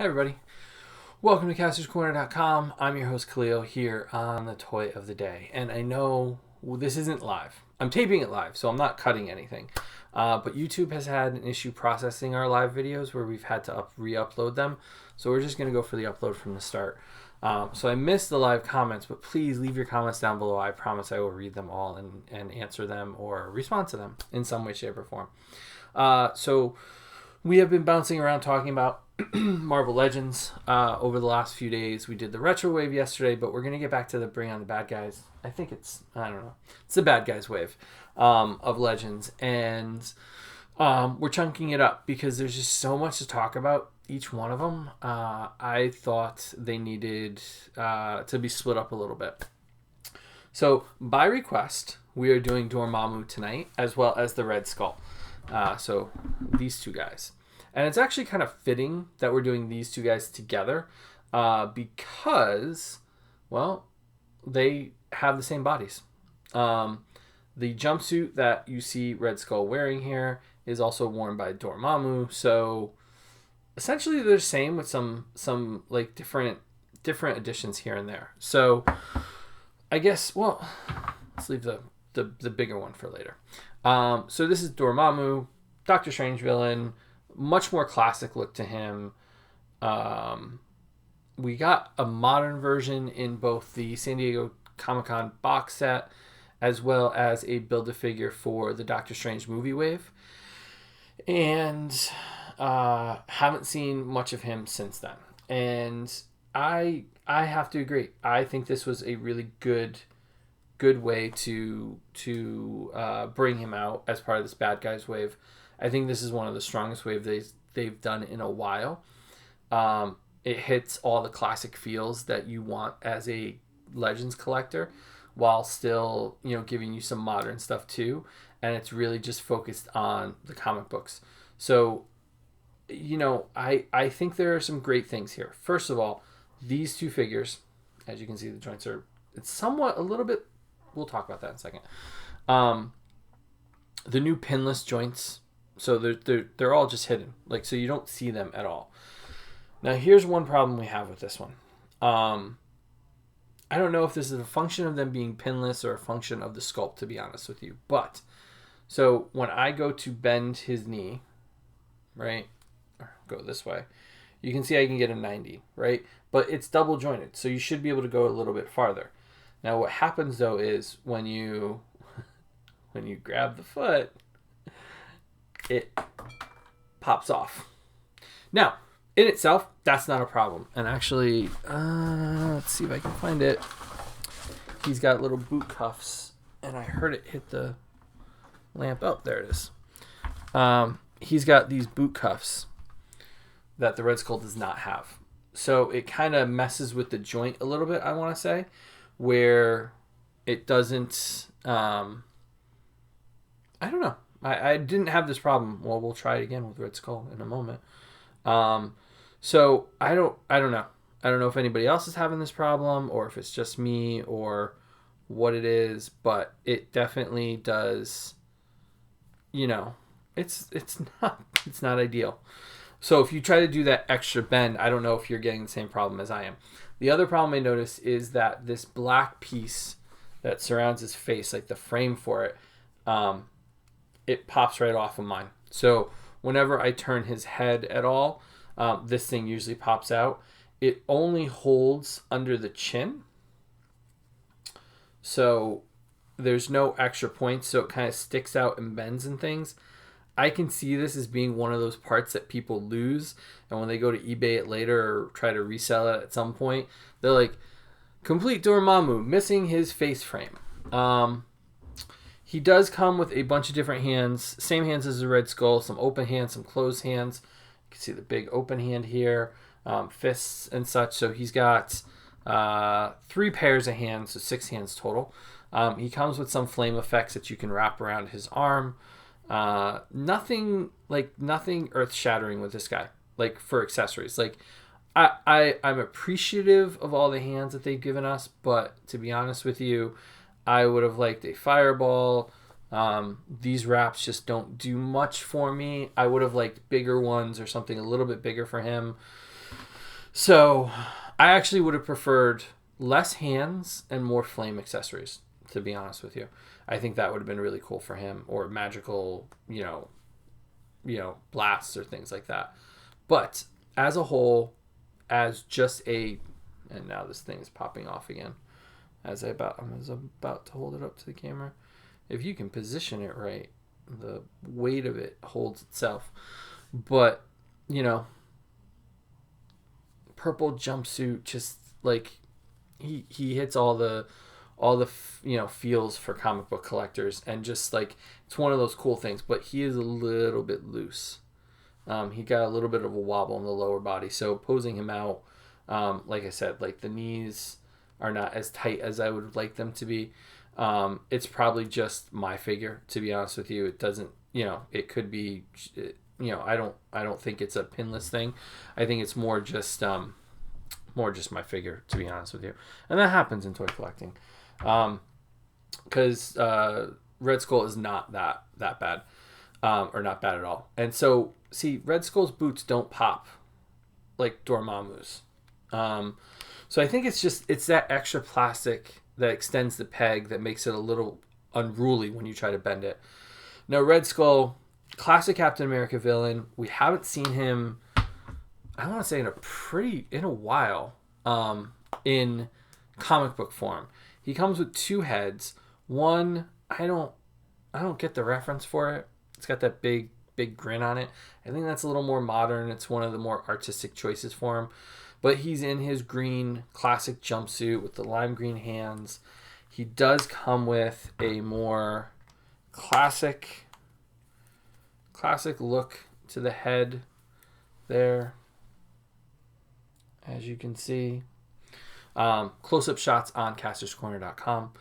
Hi everybody, welcome to CastorsCorner.com. I'm your host Khalil here on the Toy of the Day. And I know this isn't live. I'm taping it live, so I'm not cutting anything. But YouTube has had an issue processing our live videos where we've had to re-upload them. So we're just going to go for the upload from the start. So I missed the live comments, but please leave your comments down below. I promise I will read them all and answer them or respond to them in some way, shape, or form. So we have been bouncing around talking about Marvel Legends over the last few days. We did the retro wave yesterday, but we're going to get back to the bring on the bad guys. I think it's the bad guys wave of Legends. And we're chunking it up because there's just so much to talk about each one of them. I thought they needed to be split up a little bit. So by request, we are doing Dormammu tonight as well as the Red Skull. So these two guys. And it's actually kind of fitting that we're doing these two guys together because, well, they have the same bodies. The jumpsuit that you see Red Skull wearing here is also worn by Dormammu. So essentially they're the same with some like different additions here and there. So I guess, well, let's leave the bigger one for later. So this is Dormammu, Doctor Strange villain. Much more classic look to him. We got a modern version in both the San Diego Comic-Con box set as well as a Build-A-Figure for the Doctor Strange movie wave. And haven't seen much of him since then. And I have to agree. I think this was a really good way to bring him out as part of this bad guys wave. I think this is one of the strongest waves they've done in a while. It hits all the classic feels that you want as a Legends collector while still, giving you some modern stuff too. And it's really just focused on the comic books. So, I think there are some great things here. First of all, these two figures, as you can see, the joints are, it's somewhat a little bit, we'll talk about that in a second. The new pinless joints, so they're all just hidden, so you don't see them at all. Now here's one problem we have with this one. I don't know if this is a function of them being pinless or a function of the sculpt, to be honest with you. But so when I go to bend his knee, right, or go this way, you can see I can get a 90, right? But it's double jointed, so you should be able to go a little bit farther. Now what happens though is when you grab the foot, it pops off. Now, in itself, that's not a problem. And actually, let's see if I can find it. He's got little boot cuffs, and I heard it hit the lamp. Oh, there it is. He's got these boot cuffs that the Red Skull does not have. So it kind of messes with the joint a little bit, I want to say, where it doesn't... I don't know. I didn't have this problem. Well, we'll try it again with Red Skull in a moment. So I don't know. I don't know if anybody else is having this problem or if it's just me or what it is, but it definitely does. It's not ideal. So if you try to do that extra bend, I don't know if you're getting the same problem as I am. The other problem I notice is that this black piece that surrounds his face, like the frame for it, it pops right off of mine. So whenever I turn his head at all, this thing usually pops out. It only holds under the chin. So there's no extra points, so it kind of sticks out and bends and things. I can see this as being one of those parts that people lose, and when they go to eBay it later or try to resell it at some point, they're like, complete Dormammu, missing his face frame. He does come with a bunch of different hands, same hands as the Red Skull, some open hands, some closed hands. You can see the big open hand here, fists and such. So he's got 3 pairs of hands, so 6 hands total. He comes with some flame effects that you can wrap around his arm. Nothing earth-shattering with this guy, for accessories. I'm appreciative of all the hands that they've given us, but to be honest with you, I would have liked a fireball. These wraps just don't do much for me. I would have liked bigger ones or something a little bit bigger for him. So I actually would have preferred less hands and more flame accessories, to be honest with you. I think that would have been really cool for him, or magical, blasts or things like that. But as a whole, as just a, and now this thing is popping off again. I was about to hold it up to the camera. If you can position it right, the weight of it holds itself. But purple jumpsuit, just like he hits all the feels for comic book collectors, and just like it's one of those cool things. But he is a little bit loose. He got a little bit of a wobble in the lower body, so posing him out, like I said, like the knees are not as tight as I would like them to be. It's probably just my figure, to be honest with you. It doesn't, it could be, I don't think it's a pinless thing. I think it's more just my figure, to be honest with you. And that happens in toy collecting. Because Red Skull is not that bad, or not bad at all. And so, see, Red Skull's boots don't pop like Dormammu's. So I think it's that extra plastic that extends the peg that makes it a little unruly when you try to bend it. Now, Red Skull, classic Captain America villain. We haven't seen him, I want to say, in a while, in comic book form. He comes with two heads. One, I don't get the reference for it. It's got that big grin on it. I think that's a little more modern. It's one of the more artistic choices for him. But he's in his green classic jumpsuit with the lime green hands. He does come with a more classic look to the head there, as you can see. Close-up shots on Kastor'sCorner.com.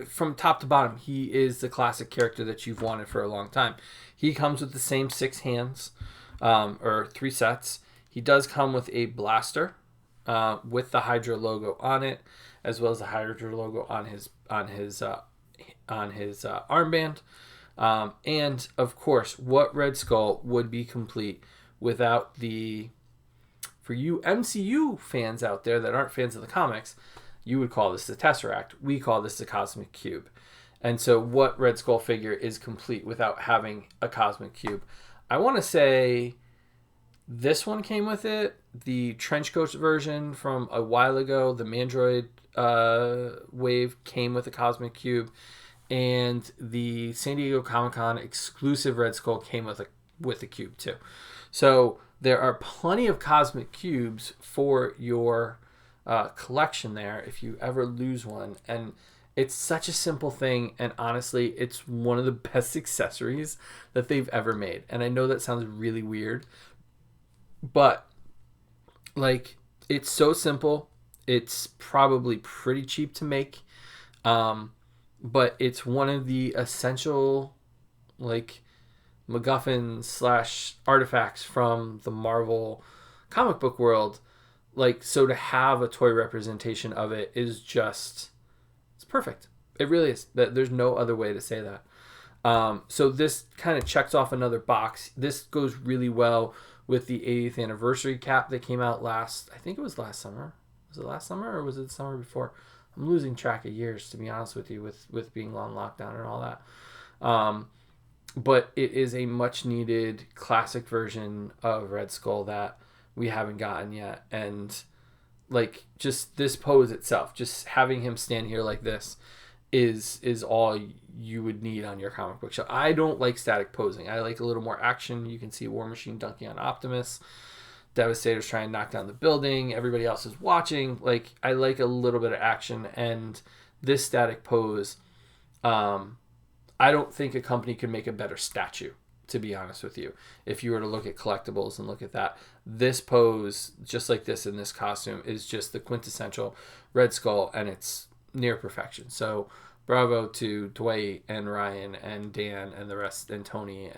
From top to bottom, he is the classic character that you've wanted for a long time. He comes with the same 6 hands, or 3 sets. He does come with a blaster, with the Hydra logo on it, as well as the Hydra logo on his armband. And of course, what Red Skull would be complete without for you MCU fans out there that aren't fans of the comics, you would call this the Tesseract. We call this the Cosmic Cube. And so what Red Skull figure is complete without having a Cosmic Cube? I want to say this one came with it. The Trenchcoat version from a while ago, the Mandroid wave, came with a Cosmic Cube. And the San Diego Comic-Con exclusive Red Skull came with a cube too. So there are plenty of Cosmic Cubes for your collection there if you ever lose one. And it's such a simple thing, and honestly, it's one of the best accessories that they've ever made. And I know that sounds really weird, but like, it's so simple. It's probably pretty cheap to make, but it's one of the essential, like, MacGuffin / artifacts from the Marvel comic book world. Like, so to have a toy representation of it is just, it's perfect. It really is. There's no other way to say that. So this kind of checks off another box. This goes really well with the 80th anniversary cap that came out I think it was last summer. Was it last summer or was it the summer before? I'm losing track of years, to be honest with you, with being on lockdown and all that. But it is a much needed classic version of Red Skull that we haven't gotten yet. And like, just this pose itself, just having him stand here like this is all you would need on your comic book show. I don't like static posing. I like a little more action. You can see War Machine dunking on Optimus. Devastator's trying to knock down the building. Everybody else is watching. Like, I like a little bit of action, and this static pose, I don't think a company could make a better statue, to be honest with you. If you were to look at collectibles and look at that, this pose, just like this in this costume, is just the quintessential Red Skull, and it's near perfection. So bravo to Dwight and Ryan and Dan and the rest, and Tony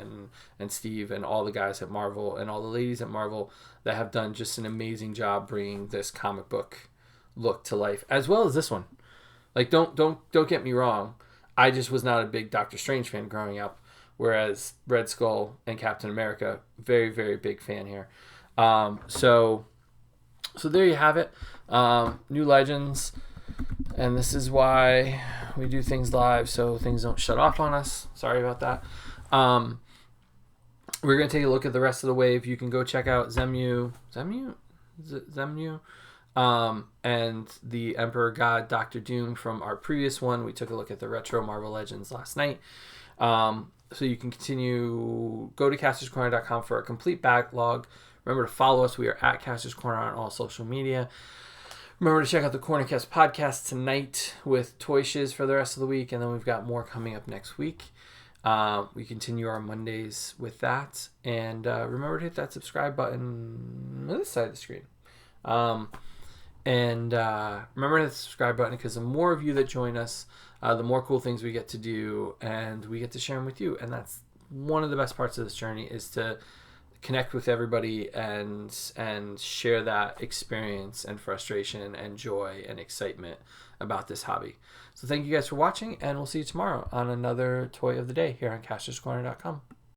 and Steve and all the guys at Marvel and all the ladies at Marvel that have done just an amazing job bringing this comic book look to life, as well as this one. Like, don't get me wrong. I just was not a big Doctor Strange fan growing up. whereas Red Skull and Captain America, very, very big fan here. So there you have it. New Legends, and this is why we do things live, so things don't shut off on us. Sorry about that. We're going to take a look at the rest of the wave. You can go check out Zemmu, and the Emperor God Dr. Doom from our previous one. We took a look at the retro Marvel Legends last night. So you can continue, go to castorscorner.com for a complete backlog. Remember to follow us. We are at Kastor's Corner on all social media. Remember to check out the Cornercast podcast tonight with Toy Shiz for the rest of the week, and then we've got more coming up next week. We continue our Mondays with that, and remember to hit that subscribe button on this side of the screen. And remember to hit the subscribe button, because the more of you that join us, the more cool things we get to do, and we get to share them with you. And that's one of the best parts of this journey, is to connect with everybody and share that experience and frustration and joy and excitement about this hobby. So thank you guys for watching, and we'll see you tomorrow on another Toy of the Day here on castorscorner.com.